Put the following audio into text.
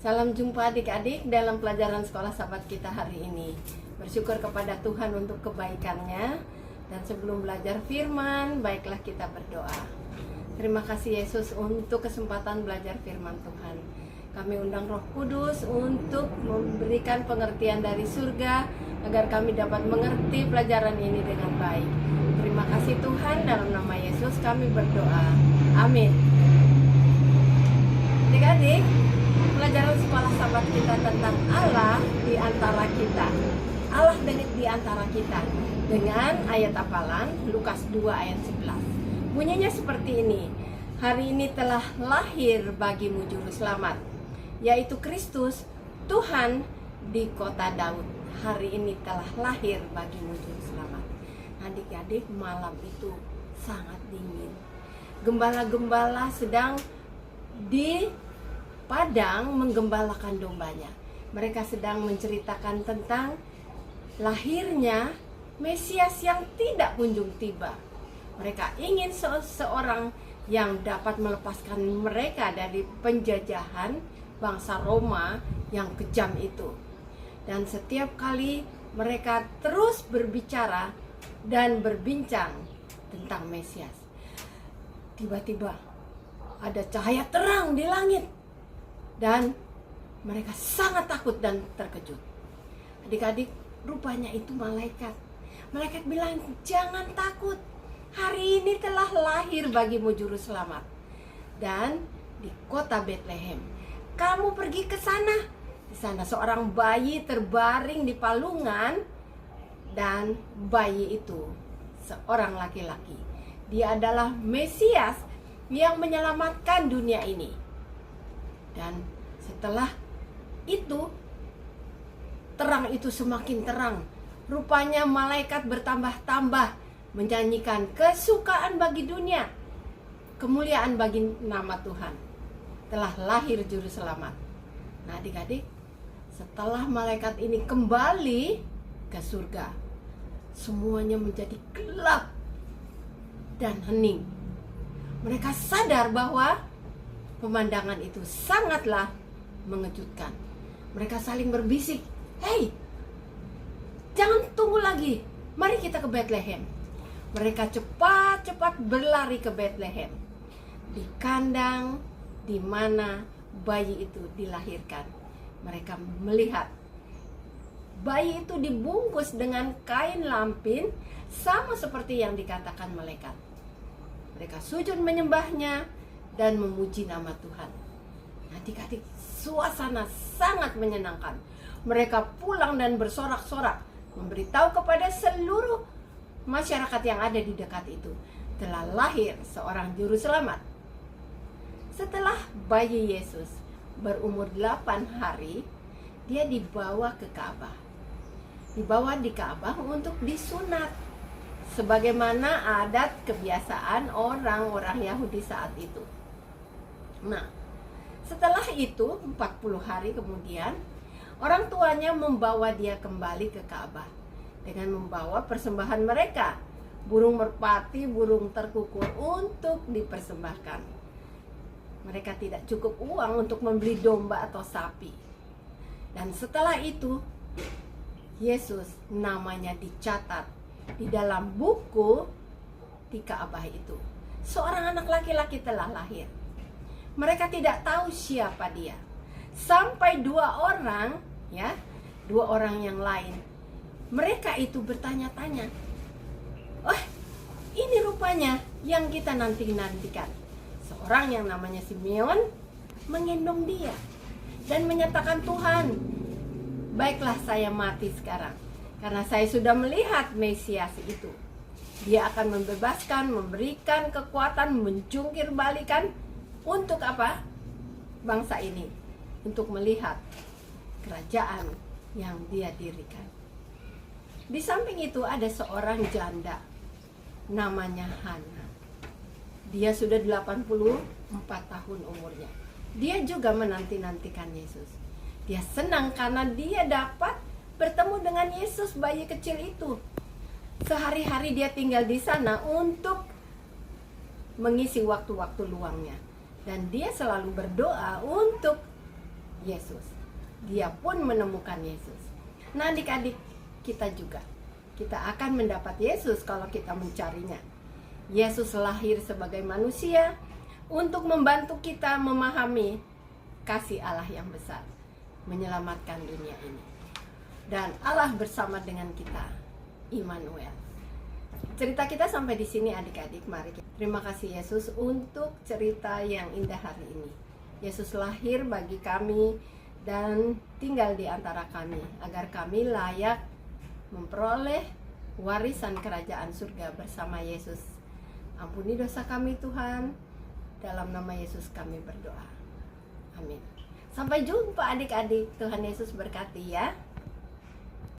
Salam jumpa adik-adik dalam pelajaran sekolah sahabat kita hari ini. Bersyukur kepada Tuhan untuk kebaikannya. Dan sebelum belajar firman, baiklah kita berdoa. Terima kasih Yesus untuk kesempatan belajar firman Tuhan. Kami undang Roh Kudus untuk memberikan pengertian dari surga agar kami dapat mengerti pelajaran ini dengan baik. Terima kasih Tuhan, dalam nama Yesus kami berdoa. Amin. Adik-adik, pelajaran sekolah sahabat kita tentang Allah di antara kita. Allah di antara kita. Dengan ayat hafalan Lukas 2 ayat 11. Bunyinya seperti ini. Hari ini telah lahir bagimu juru selamat, yaitu Kristus Tuhan di kota Daud. Hari ini telah lahir bagimu juru selamat. Adik-adik, malam itu sangat dingin. Gembala-gembala sedang di padang menggembalakan dombanya. Mereka sedang menceritakan tentang lahirnya Mesias yang tidak kunjung tiba. Mereka ingin seorang yang dapat melepaskan mereka dari penjajahan bangsa Roma yang kejam itu. Dan setiap kali mereka terus berbicara dan berbincang tentang Mesias, tiba-tiba ada cahaya terang di langit. Dan mereka sangat takut dan terkejut. Adik-adik, rupanya itu malaikat. Malaikat bilang, jangan takut. Hari ini telah lahir bagimu juru selamat. Dan di kota Bethlehem, kamu pergi ke sana. Di sana seorang bayi terbaring di palungan. Dan bayi itu seorang laki-laki. Dia adalah Mesias yang menyelamatkan dunia ini. Dan setelah itu, terang itu semakin terang. Rupanya malaikat bertambah-tambah menyanyikan kesukaan bagi dunia, kemuliaan bagi nama Tuhan. Telah lahir juru selamat. Nah adik-adik, setelah malaikat ini kembali ke surga, semuanya menjadi gelap dan hening. Mereka sadar bahwa pemandangan itu sangatlah mengejutkan. Mereka saling berbisik, "Hei, jangan tunggu lagi, mari kita ke Bethlehem." Mereka cepat-cepat berlari ke Bethlehem, di kandang di mana bayi itu dilahirkan. Mereka melihat bayi itu dibungkus dengan kain lampin, sama seperti yang dikatakan malaikat. Mereka sujud menyembahnya dan memuji nama Tuhan. Adik-adik, suasana sangat menyenangkan. Mereka pulang dan bersorak-sorak, memberitahu kepada seluruh masyarakat yang ada di dekat itu, telah lahir seorang juru selamat. Setelah bayi Yesus berumur 8 hari, dia dibawa ke Ka'bah. Dibawa di Ka'bah untuk disunat, sebagaimana adat kebiasaan orang-orang Yahudi saat itu. Nah, setelah itu 40 hari kemudian, orang tuanya membawa dia kembali ke Ka'bah dengan membawa persembahan mereka, burung merpati, burung terkukur untuk dipersembahkan. Mereka tidak cukup uang untuk membeli domba atau sapi. Dan setelah itu, Yesus namanya dicatat di dalam buku di Ka'bah itu. Seorang anak laki-laki telah lahir. Mereka tidak tahu siapa dia. Sampai dua orang yang lain, mereka itu bertanya-tanya, "Oh, ini rupanya yang kita nantikan." Seorang yang namanya Simeon menggendong dia dan menyatakan, "Tuhan, baiklah saya mati sekarang, karena saya sudah melihat Mesias itu. Dia akan membebaskan, memberikan kekuatan, menjungkir balikan. Untuk apa? Bangsa ini, untuk melihat kerajaan yang dia dirikan." Di samping itu ada seorang janda namanya Hana. Dia sudah 84 tahun umurnya. Dia juga menanti-nantikan Yesus. Dia senang karena dia dapat bertemu dengan Yesus, bayi kecil itu. Sehari-hari dia tinggal di sana untuk mengisi waktu-waktu luangnya. Dan dia selalu berdoa untuk Yesus. Dia pun menemukan Yesus. Nah adik-adik, kita juga, kita akan mendapat Yesus kalau kita mencarinya. Yesus lahir sebagai manusia untuk membantu kita memahami kasih Allah yang besar, menyelamatkan dunia ini. Dan Allah bersama dengan kita, Immanuel. Cerita kita sampai di sini adik-adik. Mari terima kasih Yesus untuk cerita yang indah hari ini. Yesus lahir bagi kami dan tinggal di antara kami agar kami layak memperoleh warisan kerajaan surga bersama Yesus. Ampuni dosa kami Tuhan, dalam nama Yesus kami berdoa. Amin. Sampai jumpa adik-adik. Tuhan Yesus berkati ya.